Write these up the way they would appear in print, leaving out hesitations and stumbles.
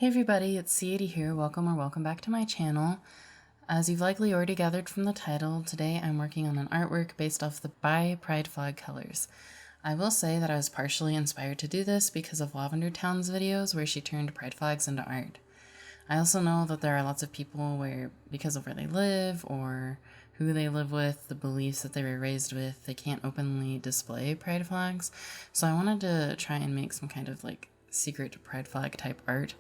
Hey everybody, it's C80 here. Welcome back to my channel. As you've likely already gathered from the title, today I'm working on an artwork based off the Bi Pride flag colors. I will say that I was partially inspired to do this because of Lavender Town's videos where she turned pride flags into art. I also know that there are lots of people where, because of where they live or who they live with, the beliefs that they were raised with, they can't openly display pride flags. So I wanted to try and make some kind of secret pride flag type art.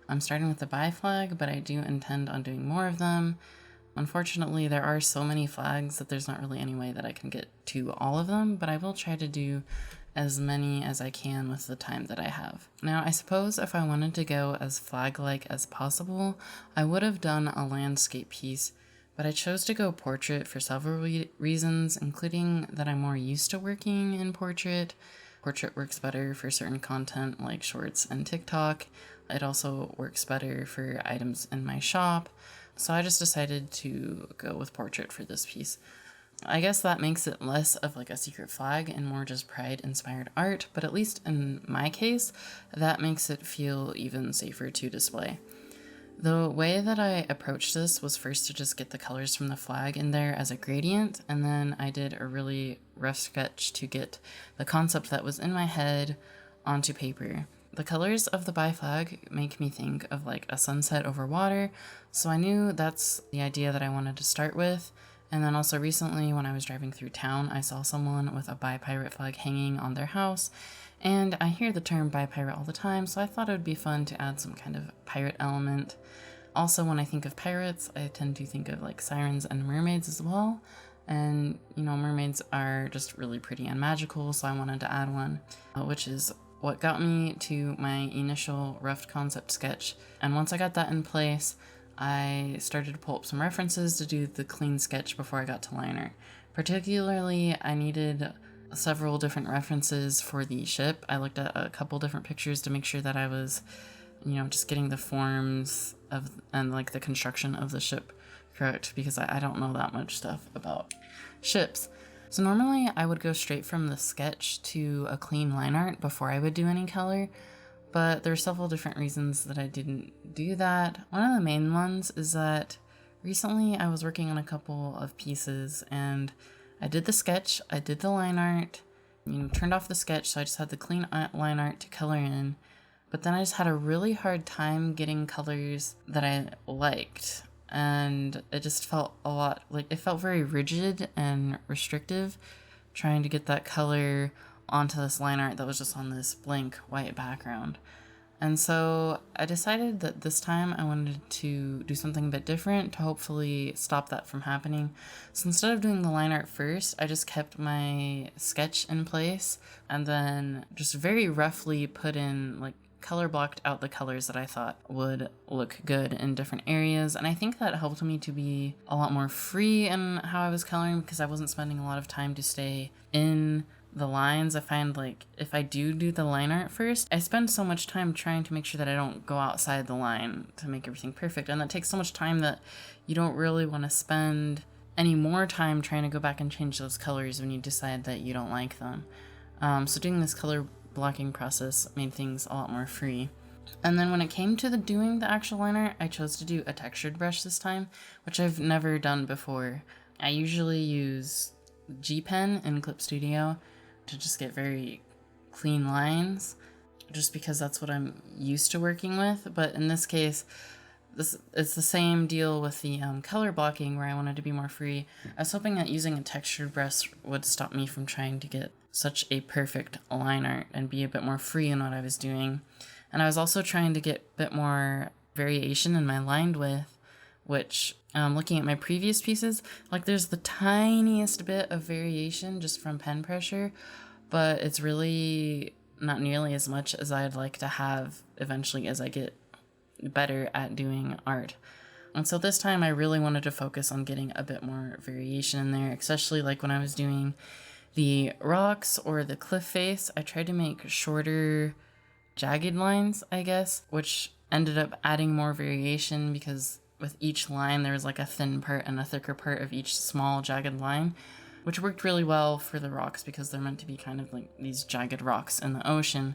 I'm starting with the bi flag, but I do intend on doing more of them. Unfortunately, there are so many flags that there's not really any way that I can get to all of them, but I will try to do as many as I can with the time that I have. Now, I suppose if I wanted to go as flag-like as possible, I would have done a landscape piece, but I chose to go portrait for several reasons, including that I'm more used to working in portrait. Portrait works better for certain content like shorts and TikTok. It also works better for items in my shop. So I just decided to go with portrait for this piece. I guess that makes it less of a secret flag and more just pride inspired art, but at least in my case, that makes it feel even safer to display. The way that I approached this was first to just get the colors from the flag in there as a gradient, and then I did a really rough sketch to get the concept that was in my head onto paper. The colors of the bi flag make me think of a sunset over water, so I knew that's the idea that I wanted to start with. And then also recently when I was driving through town, I saw someone with a bi pirate flag hanging on their house, and I hear the term bi pirate all the time, so I thought it would be fun to add some kind of pirate element. Also, when I think of pirates, I tend to think of sirens and mermaids as well. And, mermaids are just really pretty and magical, so I wanted to add one, which is what got me to my initial rough concept sketch. And once I got that in place, I started to pull up some references to do the clean sketch before I got to liner. Particularly, I needed several different references for the ship. I looked at a couple different pictures to make sure that I was, just getting the forms of and the construction of the ship correct, because I don't know that much stuff about ships. So normally I would go straight from the sketch to a clean line art before I would do any color, but there are several different reasons that I didn't do that. One of the main ones is that recently I was working on a couple of pieces and I did the sketch, I did the line art, turned off the sketch, so I just had the clean line art to color in, but then I just had a really hard time getting colors that I liked. And it just felt a lot it felt very rigid and restrictive trying to get that color onto this line art that was just on this blank white background. And so I decided that this time I wanted to do something a bit different to hopefully stop that from happening. So instead of doing the line art first, I just kept my sketch in place and then just very roughly put in color blocked out the colors that I thought would look good in different areas. And I think that helped me to be a lot more free in how I was coloring because I wasn't spending a lot of time to stay in the lines. I find if I do the line art first, I spend so much time trying to make sure that I don't go outside the line to make everything perfect. And that takes so much time that you don't really want to spend any more time trying to go back and change those colors when you decide that you don't like them. So doing this color blocking process made things a lot more free. And then when it came to doing the actual line art, I chose to do a textured brush this time, which I've never done before. I usually use G Pen in Clip Studio to just get very clean lines, just because that's what I'm used to working with. But in this case, it's the same deal with the color blocking where I wanted to be more free. I was hoping that using a textured brush would stop me from trying to get such a perfect line art and be a bit more free in what I was doing. And I was also trying to get a bit more variation in my line width, which looking at my previous pieces, there's the tiniest bit of variation just from pen pressure, but it's really not nearly as much as I'd like to have eventually as I get better at doing art. And so this time I really wanted to focus on getting a bit more variation in there, especially when I was doing the rocks or the cliff face. I tried to make shorter jagged lines, I guess, which ended up adding more variation because with each line there was a thin part and a thicker part of each small jagged line, which worked really well for the rocks because they're meant to be kind of these jagged rocks in the ocean.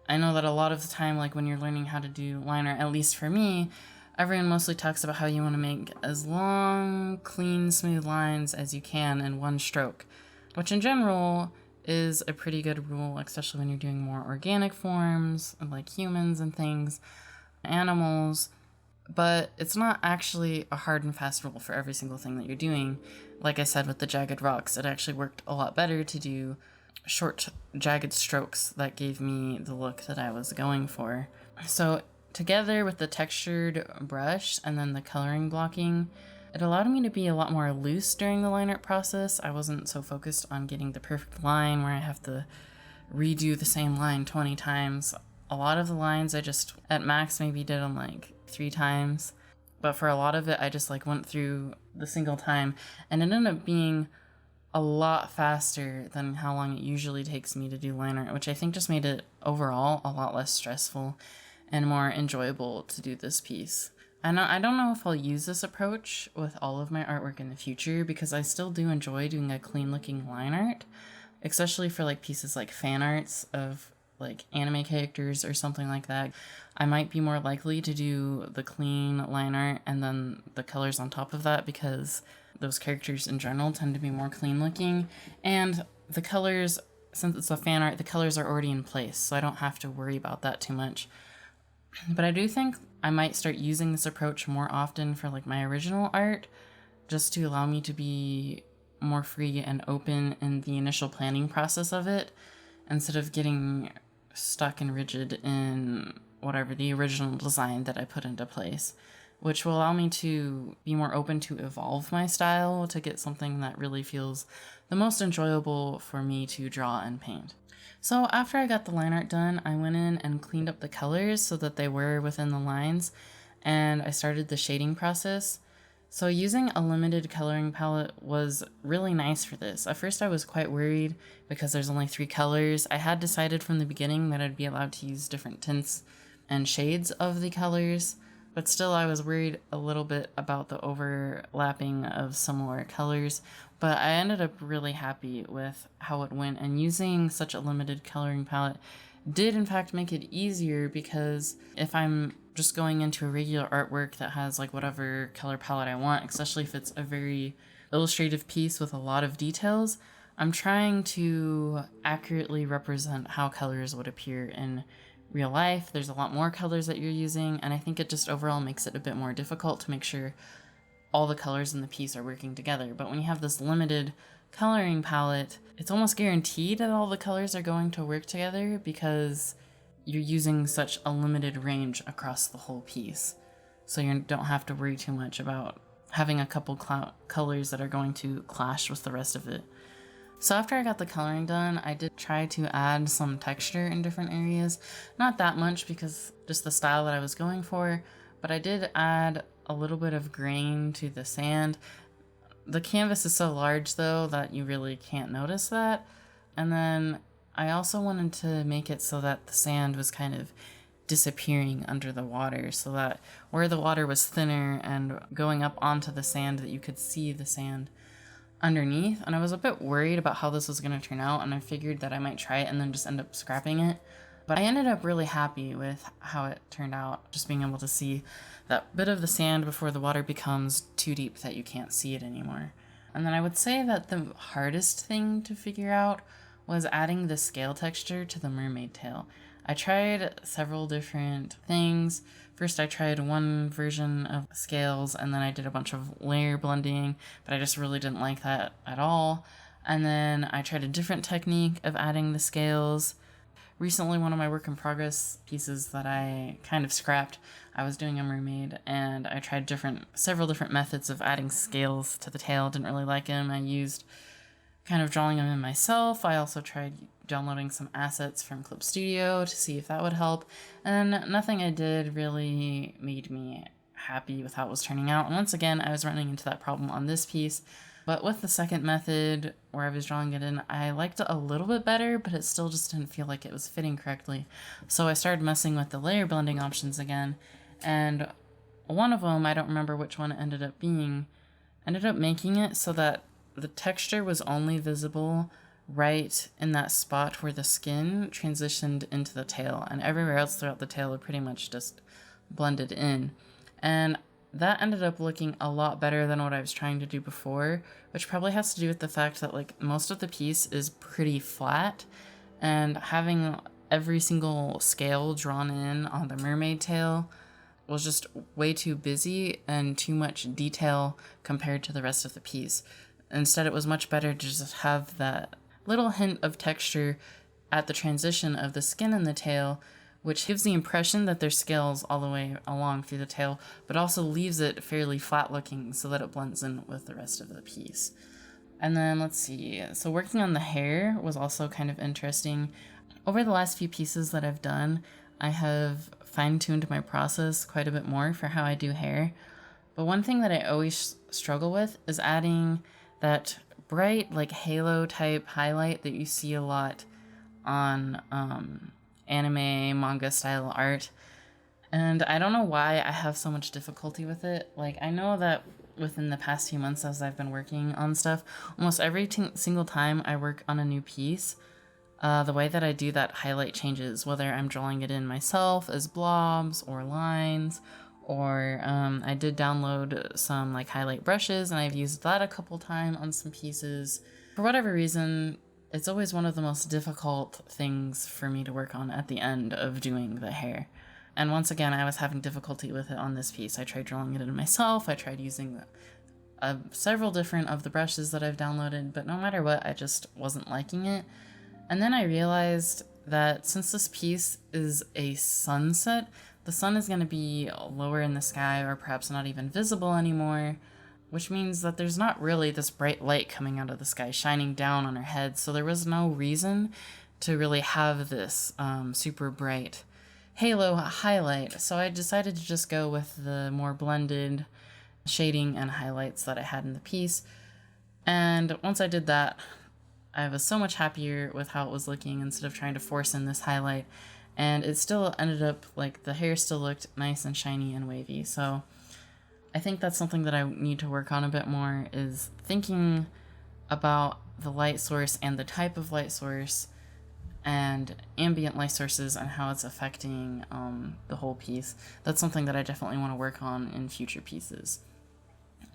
I know that a lot of the time, like when you're learning how to do line art, at least for me, everyone mostly talks about how you want to make as long, clean, smooth lines as you can in one stroke, which in general is a pretty good rule, especially when you're doing more organic forms, like humans and things, animals. But it's not actually a hard and fast rule for every single thing that you're doing. Like I said with the jagged rocks, it actually worked a lot better to do short, jagged strokes that gave me the look that I was going for. So together with the textured brush and then the coloring blocking, it allowed me to be a lot more loose during the line art process. I wasn't so focused on getting the perfect line where I have to redo the same line 20 times. A lot of the lines I just at max maybe did them like 3 times, but for a lot of it I just like went through the single time, and it ended up being a lot faster than how long it usually takes me to do line art, which I think just made it overall a lot less stressful and more enjoyable to do this piece. And I don't know if I'll use this approach with all of my artwork in the future, because I still do enjoy doing a clean looking line art, especially for like pieces like fan arts of like anime characters or something like that. I might be more likely to do the clean line art and then the colors on top of that, because those characters in general tend to be more clean looking, and the colors, since it's a fan art, the colors are already in place, so I don't have to worry about that too much. But I do think I might start using this approach more often for like my original art, just to allow me to be more free and open in the initial planning process of it, instead of getting stuck and rigid in whatever the original design that I put into place, which will allow me to be more open to evolve my style to get something that really feels the most enjoyable for me to draw and paint. So after I got the line art done, I went in and cleaned up the colors so that they were within the lines, and I started the shading process. So using a limited coloring palette was really nice for this. At first I was quite worried because there's only 3 colors. I had decided from the beginning that I'd be allowed to use different tints and shades of the colors, but still I was worried a little bit about the overlapping of similar colors. But I ended up really happy with how it went, and using such a limited coloring palette did in fact make it easier, because if I'm just going into a regular artwork that has like whatever color palette I want, especially if it's a very illustrative piece with a lot of details, I'm trying to accurately represent how colors would appear in real life. There's a lot more colors that you're using, and I think it just overall makes it a bit more difficult to make sure all the colors in the piece are working together. But when you have this limited coloring palette, it's almost guaranteed that all the colors are going to work together, because you're using such a limited range across the whole piece. So you don't have to worry too much about having a couple colors that are going to clash with the rest of it. So after I got the coloring done, I did try to add some texture in different areas. Not that much, because just the style that I was going for, but I did add a little bit of grain to the sand. The canvas is so large though that you really can't notice that. And then I also wanted to make it so that the sand was kind of disappearing under the water, so that where the water was thinner and going up onto the sand, that you could see the sand underneath. And I was a bit worried about how this was going to turn out, and I figured that I might try it and then just end up scrapping it. But I ended up really happy with how it turned out, just being able to see that bit of the sand before the water becomes too deep that you can't see it anymore. And then I would say that the hardest thing to figure out was adding the scale texture to the mermaid tail. I tried several different things. First I tried one version of scales, and then I did a bunch of layer blending, but I just really didn't like that at all. And then I tried a different technique of adding the scales. Recently, one of my work in progress pieces that I kind of scrapped, I was doing a mermaid, and I tried several different methods of adding scales to the tail. Didn't really like them. I used kind of drawing them in myself. I also tried downloading some assets from Clip Studio to see if that would help, and nothing I did really made me happy with how it was turning out. And once again, I was running into that problem on this piece. But with the second method, where I was drawing it in, I liked it a little bit better, but it still just didn't feel like it was fitting correctly. So I started messing with the layer blending options again, and one of them, I don't remember which one it ended up being, ended up making it so that the texture was only visible right in that spot where the skin transitioned into the tail, and everywhere else throughout the tail it pretty much just blended in. And that ended up looking a lot better than what I was trying to do before, which probably has to do with the fact that like most of the piece is pretty flat, and having every single scale drawn in on the mermaid tail was just way too busy and too much detail compared to the rest of the piece. Instead, it was much better to just have that little hint of texture at the transition of the skin and the tail, which gives the impression that there's scales all the way along through the tail, but also leaves it fairly flat looking so that it blends in with the rest of the piece. And then let's see, so working on the hair was also kind of interesting. Over the last few pieces that I've done, I have fine-tuned my process quite a bit more for how I do hair. But one thing that I always struggle with is adding that bright, like halo type highlight that you see a lot on anime, manga style art. And I don't know why I have so much difficulty with it. Like, I know that within the past few months as I've been working on stuff, almost every single time I work on a new piece, the way that I do that highlight changes, whether I'm drawing it in myself as blobs or lines, or I did download some like highlight brushes and I've used that a couple times on some pieces. For whatever reason, it's always one of the most difficult things for me to work on at the end of doing the hair. And once again, I was having difficulty with it on this piece. I tried drawing it in myself, I tried using several different of the brushes that I've downloaded, but no matter what, I just wasn't liking it. And then I realized that since this piece is a sunset, the sun is going to be lower in the sky or perhaps not even visible anymore, which means that there's not really this bright light coming out of the sky shining down on our heads. So there was no reason to really have this super bright halo highlight. So I decided to just go with the more blended shading and highlights that I had in the piece. And once I did that, I was so much happier with how it was looking instead of trying to force in this highlight. And it still ended up, like, the hair still looked nice and shiny and wavy. So I think that's something that I need to work on a bit more, is thinking about the light source and the type of light source and ambient light sources and how it's affecting the whole piece. That's something that I definitely want to work on in future pieces.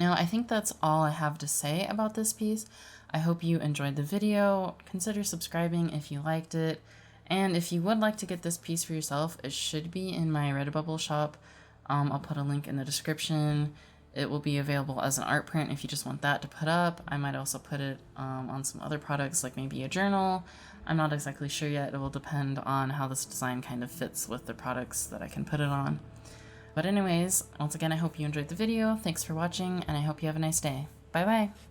Now, I think that's all I have to say about this piece. I hope you enjoyed the video. Consider subscribing if you liked it. And if you would like to get this piece for yourself, it should be in my Redbubble shop. I'll put a link in the description. It will be available as an art print if you just want that to put up. I might also put it on some other products, like maybe a journal. I'm not exactly sure yet. It will depend on how this design kind of fits with the products that I can put it on. But anyways, once again, I hope you enjoyed the video. Thanks for watching, and I hope you have a nice day. Bye-bye.